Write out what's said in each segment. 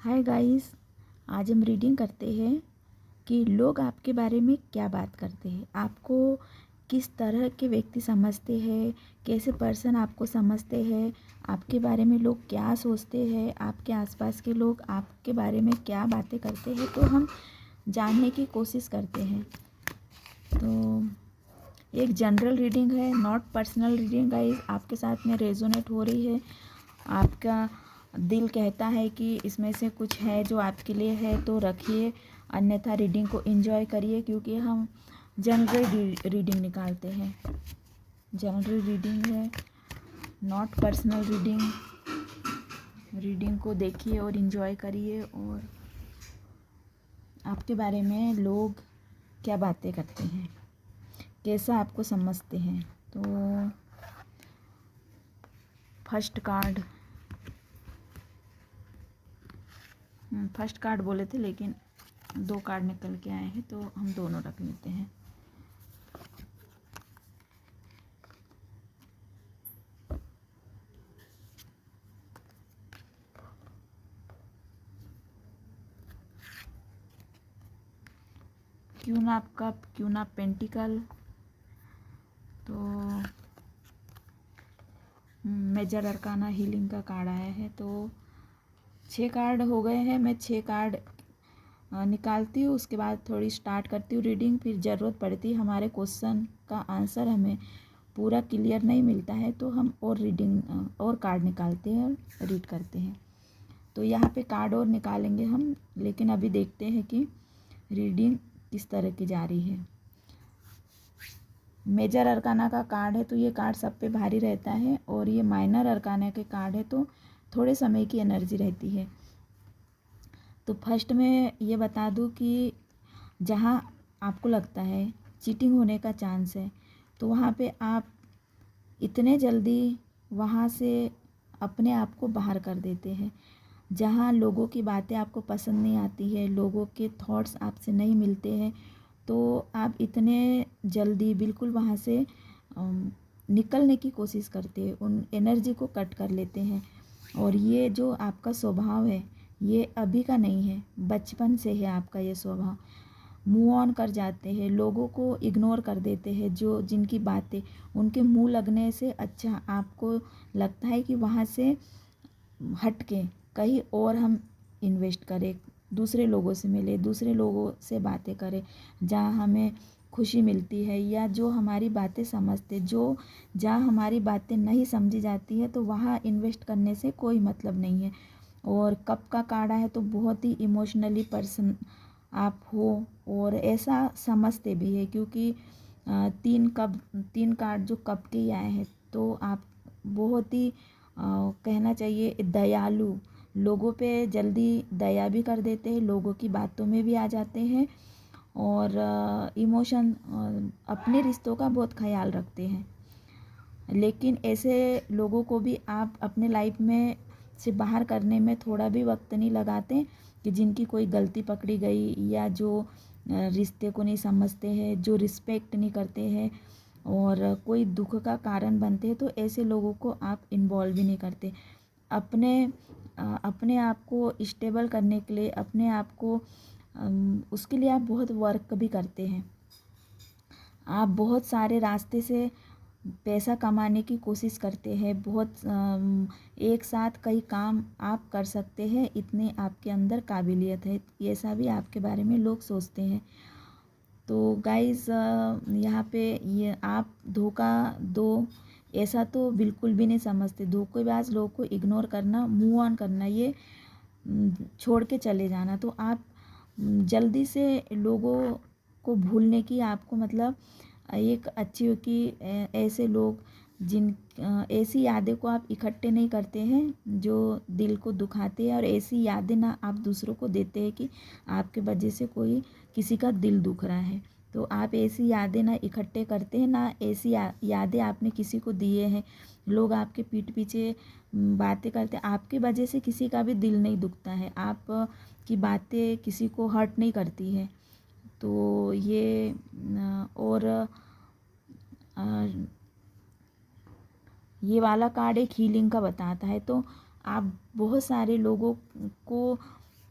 Hi guys, आज हम reading करते हैं कि लोग आपके बारे में क्या बात करते हैं, आपको किस तरह के व्यक्ति समझते हैं, कैसे पर्सन आपको समझते हैं, आपके बारे में लोग क्या सोचते हैं, आपके आसपास के लोग आपके बारे में क्या बातें करते हैं, तो हम जानने की कोशिश करते हैं। तो एक जनरल रीडिंग है, नॉट पर्सनल रीडिंग गाइस, आपके साथ में रेजोनेट हो रही है, आपका दिल कहता है कि इसमें से कुछ है जो आपके लिए है तो रखिए, अन्यथा रीडिंग को एंजॉय करिए, क्योंकि हम जनरल रीडिंग निकालते हैं। जनरल रीडिंग है, नॉट पर्सनल रीडिंग। रीडिंग को देखिए और एंजॉय करिए, और आपके बारे में लोग क्या बातें करते हैं, कैसा आपको समझते हैं। तो फर्स्ट कार्ड बोले थे, लेकिन 2 कार्ड निकल के आए हैं तो हम दोनों रख लेते हैं। क्यों ना कप, क्यों ना पेंटिकल। तो मेजर अरकाना हीलिंग का कार्ड आया है, तो 6 कार्ड हो गए हैं। मैं 6 कार्ड निकालती हूँ, उसके बाद थोड़ी स्टार्ट करती हूँ रीडिंग। फिर ज़रूरत पड़ती है हमारे क्वेश्चन का आंसर हमें पूरा क्लियर नहीं मिलता है तो हम और रीडिंग और कार्ड निकालते हैं और रीड करते हैं। तो यहाँ पे कार्ड और निकालेंगे हम, लेकिन अभी देखते हैं कि रीडिंग किस तरह की जा रही है। मेजर अरकाना का कार्ड है तो ये कार्ड सब पे भारी रहता है, और ये माइनर अरकाना के कार्ड है तो थोड़े समय की एनर्जी रहती है। तो फर्स्ट में ये बता दूं कि जहाँ आपको लगता है चीटिंग होने का चांस है, तो वहाँ पे आप इतने जल्दी वहाँ से अपने आप को बाहर कर देते हैं। जहाँ लोगों की बातें आपको पसंद नहीं आती है, लोगों के थॉट्स आपसे नहीं मिलते हैं, तो आप इतने जल्दी बिल्कुल वहाँ से निकलने की कोशिश करते हैं, उन एनर्जी को कट कर लेते हैं। और ये जो आपका स्वभाव है ये अभी का नहीं है, बचपन से है आपका ये स्वभाव। मूव ऑन कर जाते हैं, लोगों को इग्नोर कर देते हैं, जो जिनकी बातें उनके मुंह लगने से अच्छा आपको लगता है कि वहाँ से हट के कहीं और हम इन्वेस्ट करें, दूसरे लोगों से मिले, दूसरे लोगों से बातें करें, जहाँ हमें खुशी मिलती है, या जो हमारी बातें समझते, जो जहाँ हमारी बातें नहीं समझी जाती है तो वहाँ इन्वेस्ट करने से कोई मतलब नहीं है। और कप का कार्ड है तो बहुत ही इमोशनली पर्सन आप हो, और ऐसा समझते भी है, क्योंकि 3 कार्ड जो कप के ही आए हैं, तो आप बहुत ही कहना चाहिए दयालु, लोगों पे जल्दी दया भी कर देते हैं, लोगों की बातों में भी आ जाते हैं, और इमोशन अपने रिश्तों का बहुत ख्याल रखते हैं। लेकिन ऐसे लोगों को भी आप अपने लाइफ में से बाहर करने में थोड़ा भी वक्त नहीं लगाते, कि जिनकी कोई गलती पकड़ी गई, या जो रिश्ते को नहीं समझते हैं, जो रिस्पेक्ट नहीं करते हैं, और कोई दुख का कारण बनते हैं, तो ऐसे लोगों को आप इन्वॉल्व भी नहीं करते। अपने आप को स्टेबल करने के लिए, अपने आप को उसके लिए आप बहुत वर्क भी करते हैं। आप बहुत सारे रास्ते से पैसा कमाने की कोशिश करते हैं, बहुत एक साथ कई काम आप कर सकते हैं, इतने आपके अंदर काबिलियत है, ऐसा भी आपके बारे में लोग सोचते हैं। तो गाइज़ यहाँ पे ये आप धोखा दो ऐसा तो बिल्कुल भी नहीं समझते। धोखेबाज लोगों को इग्नोर करना, मूव ऑन करना, ये छोड़ के चले जाना। तो आप जल्दी से लोगों को भूलने की आपको मतलब एक अच्छी हो कि ऐसे लोग जिन ऐसी यादें को आप इकट्ठे नहीं करते हैं जो दिल को दुखाते हैं, और ऐसी यादें ना आप दूसरों को देते हैं कि आपके वजह से कोई किसी का दिल दुख रहा है। तो आप ऐसी यादें ना इकट्ठे करते हैं, ना ऐसी यादें आपने किसी को दिए हैं। लोग आपके पीठ पीछे बातें करते हैं, आपकी वजह से किसी का भी दिल नहीं दुखता है, आप की बातें किसी को हर्ट नहीं करती है। तो ये और ये वाला कार्ड एक हीलिंग का बताता है। तो आप बहुत सारे लोगों को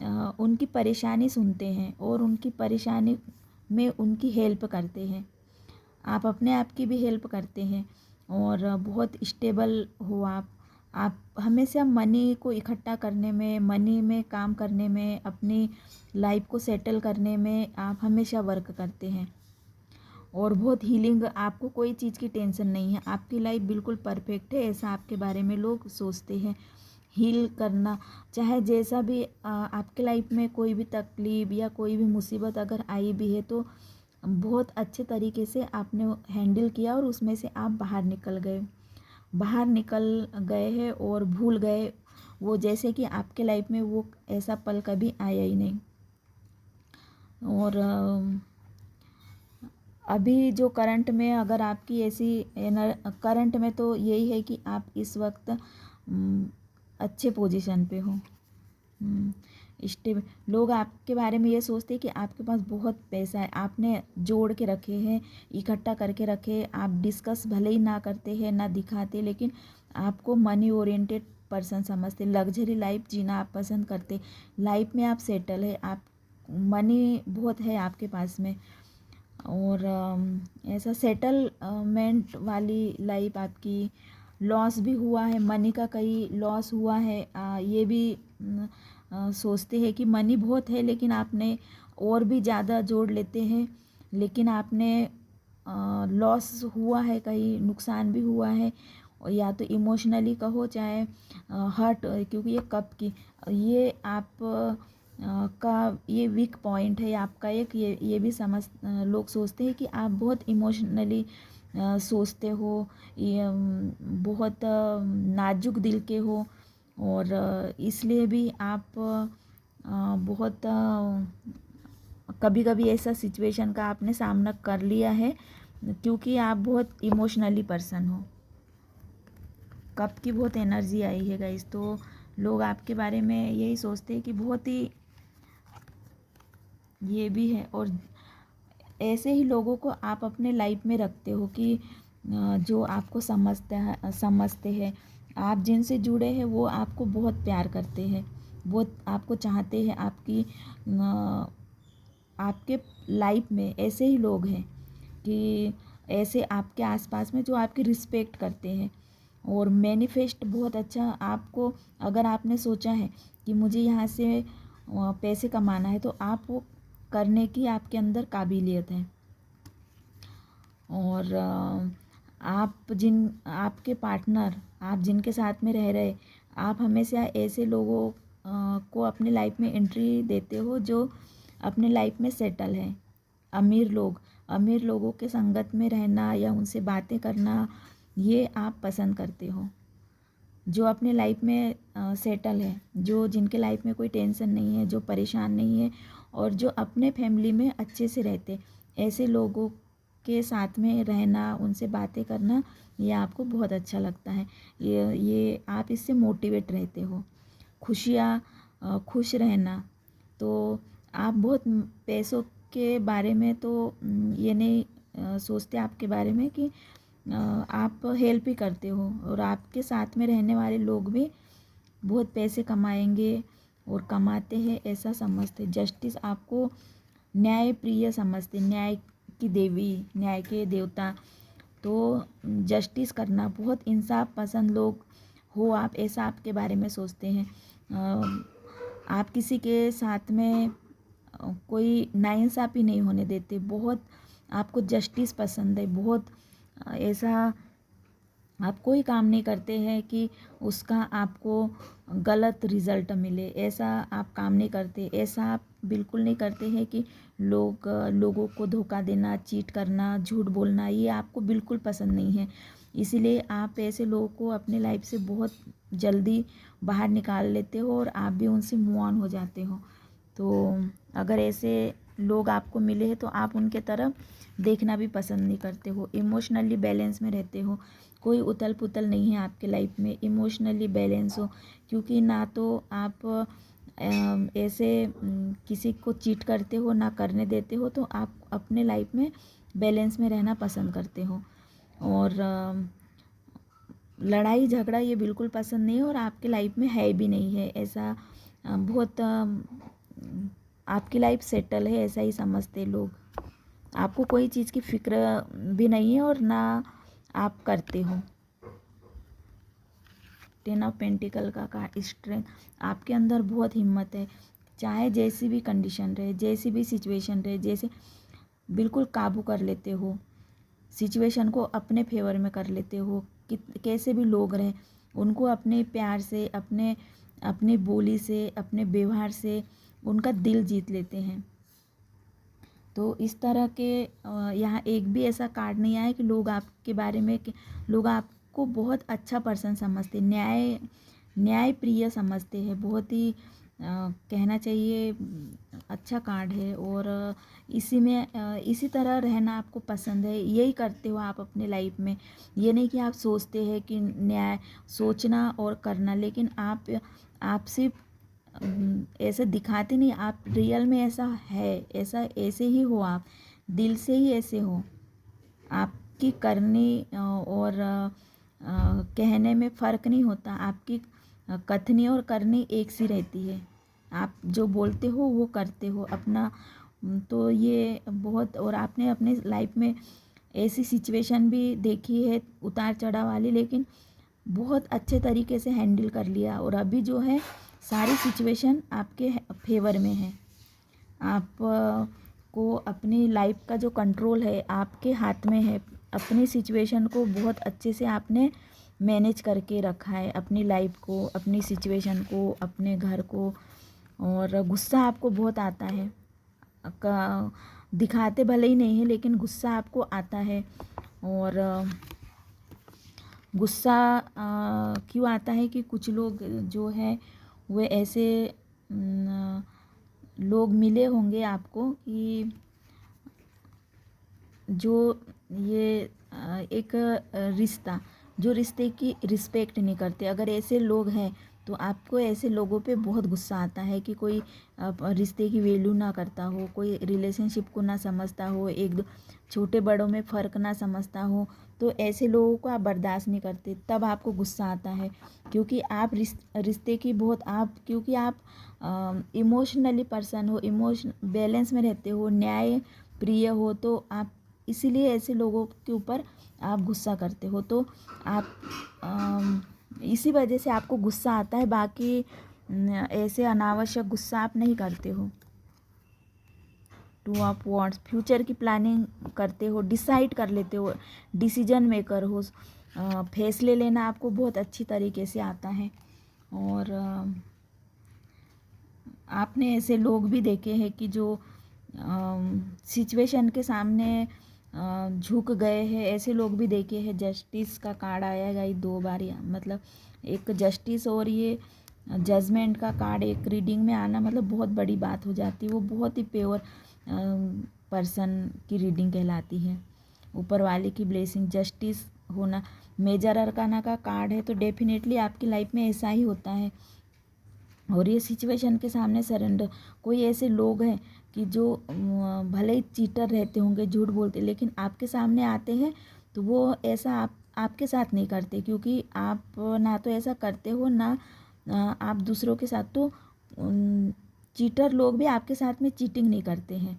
उनकी परेशानी सुनते हैं और उनकी परेशानी में उनकी हेल्प करते हैं। आप अपने आप की भी हेल्प करते हैं और बहुत स्टेबल हो आप हमेशा मनी को इकट्ठा करने में, मनी में काम करने में, अपनी लाइफ को सेटल करने में आप हमेशा वर्क करते हैं और बहुत हीलिंग, आपको कोई चीज़ की टेंशन नहीं है, आपकी लाइफ बिल्कुल परफेक्ट है, ऐसा आपके बारे में लोग सोचते हैं। हील करना, चाहे जैसा भी आपके लाइफ में कोई भी तकलीफ़ या कोई भी मुसीबत अगर आई भी है तो बहुत अच्छे तरीके से आपने हैंडल किया और उसमें से आप बाहर निकल गए हैं और भूल गए वो, जैसे कि आपके लाइफ में वो ऐसा पल कभी आया ही नहीं। और अभी जो करंट में अगर आपकी ऐसी करंट में तो यही है कि आप इस वक्त अच्छे पोजीशन पे हो। लोग आपके बारे में ये सोचते हैं कि आपके पास बहुत पैसा है, आपने जोड़ के रखे हैं, इकट्ठा करके रखे, आप डिस्कस भले ही ना करते हैं ना दिखाते, लेकिन आपको मनी ओरिएंटेड पर्सन समझते, लग्जरी लाइफ जीना आप पसंद करते, लाइफ में आप सेटल है, आप मनी बहुत है आपके पास में और ऐसा सेटलमेंट वाली लाइफ आपकी। लॉस भी हुआ है, मनी का कई लॉस हुआ है, ये भी सोचते हैं कि मनी बहुत है लेकिन आपने और भी ज़्यादा जोड़ लेते हैं, लेकिन आपने लॉस हुआ है, कहीं नुकसान भी हुआ है, और या तो इमोशनली कहो चाहे हर्ट, क्योंकि ये कब की ये आप का ये वीक पॉइंट है आपका एक, ये भी लोग सोचते हैं कि आप बहुत इमोशनली सोचते हो, ये बहुत नाजुक दिल के हो और इसलिए भी आप बहुत कभी कभी ऐसा सिचुएशन का आपने सामना कर लिया है क्योंकि आप बहुत इमोशनली पर्सन हो। कब की बहुत एनर्जी आई है गाइस, तो लोग आपके बारे में यही सोचते हैं कि बहुत ही ये भी है। और ऐसे ही लोगों को आप अपने लाइफ में रखते हो कि जो आपको समझते हैं, आप जिनसे जुड़े हैं वो आपको बहुत प्यार करते हैं, बहुत आपको चाहते हैं, आपके लाइफ में ऐसे ही लोग हैं कि ऐसे आपके आसपास में जो आपकी रिस्पेक्ट करते हैं। और मैनिफेस्ट बहुत अच्छा आपको, अगर आपने सोचा है कि मुझे यहाँ से पैसे कमाना है तो आप वो करने की आपके अंदर काबिलियत है। और आपके पार्टनर, आप जिनके साथ में रह रहे, आप हमेशा ऐसे लोगों को अपने लाइफ में एंट्री देते हो जो अपने लाइफ में सेटल है। अमीर लोगों के संगत में रहना या उनसे बातें करना ये आप पसंद करते हो, जो अपने लाइफ में सेटल है, जो जिनके लाइफ में कोई टेंशन नहीं है, जो परेशान नहीं है और जो अपने फैमिली में अच्छे से रहते, ऐसे लोगों के साथ में रहना, उनसे बातें करना ये आपको बहुत अच्छा लगता है। ये आप इससे मोटिवेट रहते हो। खुश रहना, तो आप बहुत पैसों के बारे में तो ये नहीं सोचते आपके बारे में कि आप हेल्प ही करते हो और आपके साथ में रहने वाले लोग भी बहुत पैसे कमाएंगे और कमाते हैं ऐसा समझते। जस्टिस आपको न्याय प्रिय समझते, न्याय की देवी, न्याय के देवता, तो जस्टिस करना, बहुत इंसाफ पसंद लोग हो आप, ऐसा आपके बारे में सोचते हैं। आप किसी के साथ में कोई नाइंसाफ़ी नहीं होने देते, बहुत आपको जस्टिस पसंद है, बहुत ऐसा आप कोई काम नहीं करते हैं कि उसका आपको गलत रिज़ल्ट मिले, ऐसा आप काम नहीं करते। ऐसा आप बिल्कुल नहीं करते हैं कि लोगों को धोखा देना, चीट करना, झूठ बोलना, ये आपको बिल्कुल पसंद नहीं है। इसीलिए आप ऐसे लोगों को अपने लाइफ से बहुत जल्दी बाहर निकाल लेते हो और आप भी उनसे मूव ऑन हो जाते हो। तो अगर ऐसे लोग आपको मिले हैं तो आप उनके तरफ देखना भी पसंद नहीं करते हो। इमोशनली बैलेंस में रहते हो, कोई उथल पुथल नहीं है आपके लाइफ में, इमोशनली बैलेंस हो, क्योंकि ना तो आप ऐसे किसी को चीट करते हो ना करने देते हो, तो आप अपने लाइफ में बैलेंस में रहना पसंद करते हो। और लड़ाई झगड़ा ये बिल्कुल पसंद नहीं है और आपके लाइफ में है भी नहीं है ऐसा। बहुत आपकी लाइफ सेटल है ऐसा ही समझते लोग। आपको कोई चीज़ की फिक्र भी नहीं है और ना आप करते हो। 10 ऑफ पेंटिकल का स्ट्रेंथ, आपके अंदर बहुत हिम्मत है। चाहे जैसी भी कंडीशन रहे, जैसी भी सिचुएशन रहे, जैसे बिल्कुल काबू कर लेते हो सिचुएशन को, अपने फेवर में कर लेते हो। कैसे भी लोग रहें उनको अपने प्यार से, अपने बोली से, अपने व्यवहार से उनका दिल जीत लेते हैं। तो इस तरह के यहाँ एक भी ऐसा कार्ड नहीं आया कि लोग आपके बारे में, लोग आपको बहुत अच्छा पर्सन समझते, न्याय प्रिय समझते हैं। बहुत ही कहना चाहिए अच्छा कार्ड है। और इसी तरह रहना आपको पसंद है, यही करते हो आप अपने लाइफ में। ये नहीं कि आप सोचते हैं कि न्याय सोचना और करना, लेकिन आप सिर्फ ऐसे दिखाते नहीं, आप रियल में ऐसा है, ऐसे ही हो, आप दिल से ही ऐसे हो। आपकी करने और कहने में फ़र्क नहीं होता, आपकी कथनी और करनी एक सी रहती है। आप जो बोलते हो वो करते हो अपना। तो ये बहुत, और आपने अपने लाइफ में ऐसी सिचुएशन भी देखी है उतार चढ़ाव वाली, लेकिन बहुत अच्छे तरीके से हैंडल कर लिया। और अभी जो है सारी सिचुएशन आपके फेवर में है। आप को अपनी लाइफ का जो कंट्रोल है आपके हाथ में है। अपनी सिचुएशन को बहुत अच्छे से आपने मैनेज करके रखा है, अपनी लाइफ को, अपनी सिचुएशन को, अपने घर को। और गुस्सा आपको बहुत आता है, दिखाते भले ही नहीं है लेकिन गुस्सा आपको आता है। और गुस्सा क्यों आता है कि कुछ लोग जो है वे ऐसे लोग मिले होंगे आपको कि जो ये एक रिश्ता, जो रिश्ते की रिस्पेक्ट नहीं करते। अगर ऐसे लोग हैं तो आपको ऐसे लोगों पे बहुत गुस्सा आता है कि कोई रिश्ते की वैल्यू ना करता हो, कोई रिलेशनशिप को ना समझता हो, एक दो छोटे बड़ों में फ़र्क ना समझता हो। तो ऐसे लोगों को आप बर्दाश्त नहीं करते, तब आपको गुस्सा आता है। क्योंकि आप रिश्ते की बहुत, आप क्योंकि आप इमोशनली पर्सन हो, इमोशन बैलेंस में रहते हो, न्याय प्रिय हो, तो आप इसीलिए ऐसे लोगों के ऊपर आप गुस्सा करते हो। तो आप इसी वजह से आपको गुस्सा आता है, बाकी ऐसे अनावश्यक गुस्सा आप नहीं करते हो। 2 ऑफ वॉन्ड्स, फ्यूचर की प्लानिंग करते हो, डिसाइड कर लेते हो, डिसीजन मेकर हो। फैसले लेना आपको बहुत अच्छी तरीके से आता है। और आपने ऐसे लोग भी देखे हैं कि जो सिचुएशन के सामने झुक गए हैं, ऐसे लोग भी देखे हैं। जस्टिस का कार्ड आया गाइस 2 बार, मतलब एक जस्टिस और ये जजमेंट का कार्ड एक रीडिंग में आना मतलब बहुत बड़ी बात हो जाती है। वो बहुत ही प्योर पर्सन की रीडिंग कहलाती है। ऊपर वाले की ब्लेसिंग, जस्टिस होना, मेजर अरकाना का कार्ड है, तो डेफिनेटली आपकी लाइफ में ऐसा ही होता है। और ये सिचुएशन के सामने सरेंडर, कोई ऐसे लोग हैं कि जो भले ही चीटर रहते होंगे, झूठ बोलते, लेकिन आपके सामने आते हैं तो वो ऐसा आपके साथ नहीं करते, क्योंकि आप ना तो ऐसा करते हो ना आप दूसरों के साथ। तो चीटर लोग भी आपके साथ में चीटिंग नहीं करते हैं,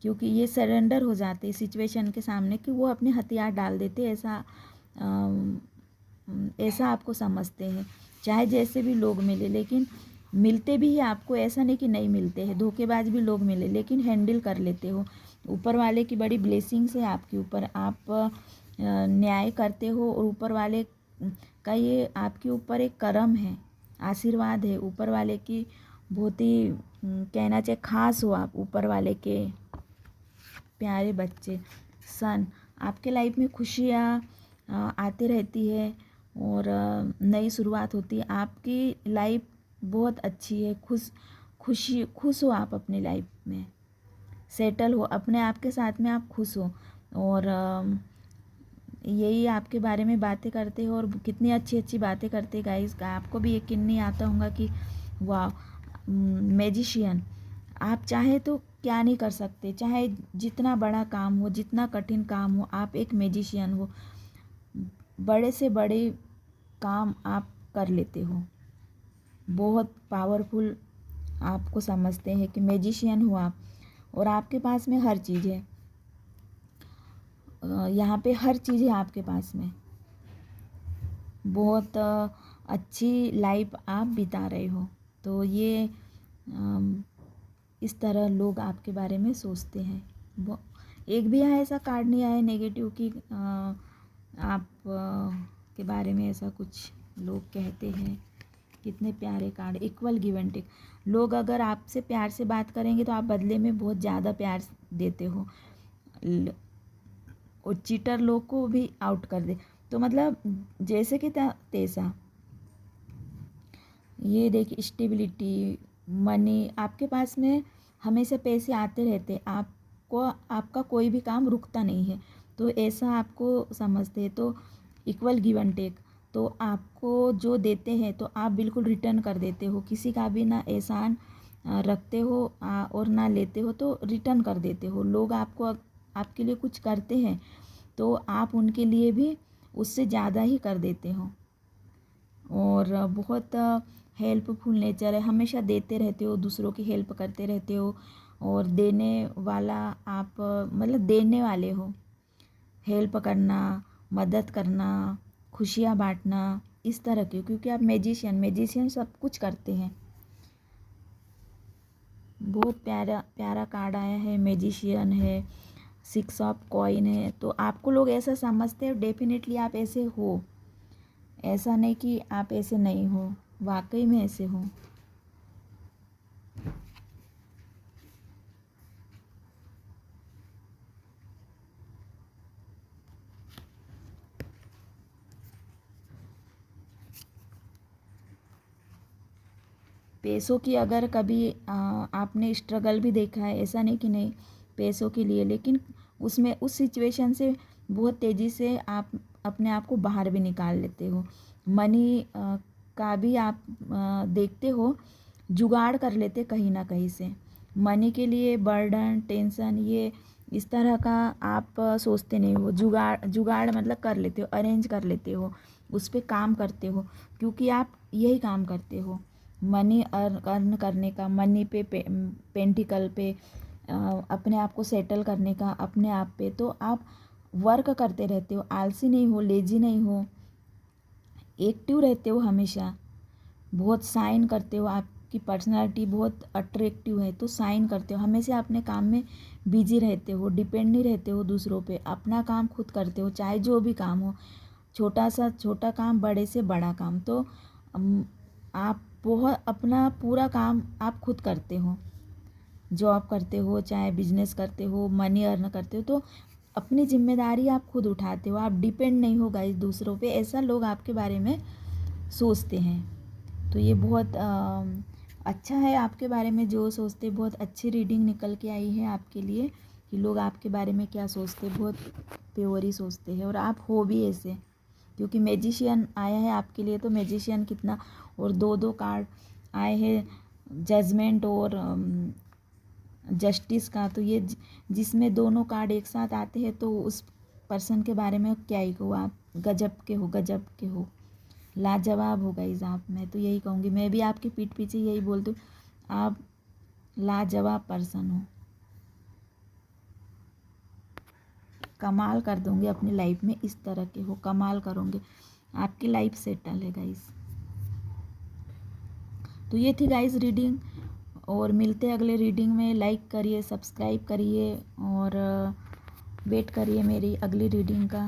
क्योंकि ये सरेंडर हो जाते हैं सिचुएशन के सामने कि वो अपने हथियार डाल देते, ऐसा आपको समझते हैं। चाहे जैसे भी लोग मिले, लेकिन मिलते भी है आपको, ऐसा नहीं कि नहीं मिलते हैं, धोखेबाज भी लोग मिले, लेकिन हैंडल कर लेते हो। ऊपर वाले की बड़ी ब्लेसिंग्स है आपके ऊपर, आप न्याय करते हो, और ऊपर वाले का ये आपके ऊपर एक करम है, आशीर्वाद है ऊपर वाले की। बहुत ही कहना चाहिए खास हो आप, ऊपर वाले के प्यारे बच्चे। सन, आपके लाइफ में खुशियाँ आती रहती है और नई शुरुआत होती है। आपकी लाइफ बहुत अच्छी है, खुश हो आप अपनी लाइफ में, सेटल हो अपने आप के साथ में, आप खुश हो। और यही आपके बारे में बातें करते हो, और कितनी अच्छी अच्छी बातें करते गाइस। आपको भी यकीन नहीं आता होगा कि वाह, मैजिशियन, आप चाहे तो क्या नहीं कर सकते, चाहे जितना बड़ा काम हो, जितना कठिन काम हो, आप एक मैजिशियन हो। बड़े से बड़े काम आप कर लेते हो, बहुत पावरफुल आपको समझते हैं कि मैजिशियन हो आप, और आपके पास में हर चीज़ है। यहाँ पे हर चीज़ है आपके पास में। बहुत अच्छी लाइफ आप बिता रहे हो। तो ये इस तरह लोग आपके बारे में सोचते हैं। वो एक भी यहाँ ऐसा कार्ड नहीं आया नेगेटिव कि आप के बारे में ऐसा कुछ लोग कहते हैं। कितने प्यारे card, equal give and take. लोग अगर आपसे प्यार से बात करेंगे तो आप बदले में बहुत ज़्यादा प्यार देते हो, और चीटर लोग को भी आउट कर दे। तो मतलब जैसे कि तैसा, ये देखिए स्टेबिलिटी, मनी, आपके पास में हमेशा पैसे आते रहते, आपको आपका कोई भी काम रुकता नहीं है। तो ऐसा आपको समझते हैं। तो इक्वल गिव एंड टेक, तो आपको जो देते हैं तो आप बिल्कुल रिटर्न कर देते हो। किसी का भी ना एहसान रखते हो और ना लेते हो, तो रिटर्न कर देते हो। लोग आपको आपके लिए कुछ करते हैं तो आप उनके लिए भी उससे ज़्यादा ही कर देते हो। और बहुत हेल्पफुल नेचर है, हमेशा देते रहते हो, दूसरों की हेल्प करते रहते हो, और देने वाला आप मतलब देने वाले हो। हेल्प करना, मदद करना, खुशियाँ बांटना, इस तरह के, क्योंकि आप मैजिशियन सब कुछ करते हैं। बहुत प्यारा प्यारा कार्ड आया है, मैजिशियन है, 6 ऑफ कॉइन है। तो आपको लोग ऐसा समझते हैं, डेफिनेटली आप ऐसे हो। ऐसा नहीं कि आप ऐसे नहीं हो, वाकई में ऐसे हो। पैसों की अगर कभी आपने स्ट्रगल भी देखा है, ऐसा नहीं कि नहीं पैसों के लिए, लेकिन उसमें उस सिचुएशन से बहुत तेज़ी से आप अपने आप को बाहर भी निकाल लेते हो। मनी का भी आप देखते हो, जुगाड़ कर लेते कहीं ना कहीं से। मनी के लिए बर्डन, टेंशन, ये इस तरह का आप सोचते नहीं हो। जुगाड़ जुगाड़ मतलब कर लेते हो, अरेंज कर लेते हो, उस पर काम करते हो, क्योंकि आप यही काम करते हो, मनी अर्न करने का, मनी पे, पेंटिकल पे, अपने आप को सेटल करने का अपने आप पे। तो आप वर्क करते रहते हो, आलसी नहीं हो, लेजी नहीं हो, एक्टिव रहते हो हमेशा, बहुत साइन करते हो। आपकी पर्सनालिटी बहुत अट्रैक्टिव है, तो साइन करते हो, हमेशा अपने काम में बिजी रहते हो, डिपेंड नहीं रहते हो दूसरों पे, अपना काम खुद करते हो, चाहे जो भी काम हो, छोटा सा छोटा काम, बड़े से बड़ा काम। तो आप बहुत अपना पूरा काम आप खुद करते हो, जॉब करते हो, चाहे बिजनेस करते हो, मनी अर्न करते हो, तो अपनी जिम्मेदारी आप खुद उठाते हो, आप डिपेंड नहीं हो गाइस दूसरों पे। ऐसा लोग आपके बारे में सोचते हैं। तो ये बहुत अच्छा है आपके बारे में जो सोचते। बहुत अच्छी रीडिंग निकल के आई है आपके लिए कि लोग आपके बारे में क्या सोचते, बहुत प्योर ही सोचते हैं, और आप हो भी ऐसे, क्योंकि मैजिशियन आया है आपके लिए। तो मैजिशियन कितना, और दो कार्ड आए हैं, जजमेंट और जस्टिस का। तो ये जिसमें दोनों कार्ड एक साथ आते हैं, तो उस पर्सन के बारे में क्या ही कहूँ, आप गजब के हो, गजब के हो, लाजवाब हो गाइस आप। मैं तो यही कहूँगी, मैं भी आपकी पीठ पीछे यही बोलती हूँ, आप लाजवाब पर्सन हो, कमाल कर दोगे अपनी लाइफ में, इस तरह के हो, कमाल करोगे, आपकी लाइफ सेटल है गाइस। तो ये थी गाइस रीडिंग, और मिलते हैं अगले रीडिंग में। लाइक करिए, सब्सक्राइब करिए, और वेट करिए मेरी अगली रीडिंग का।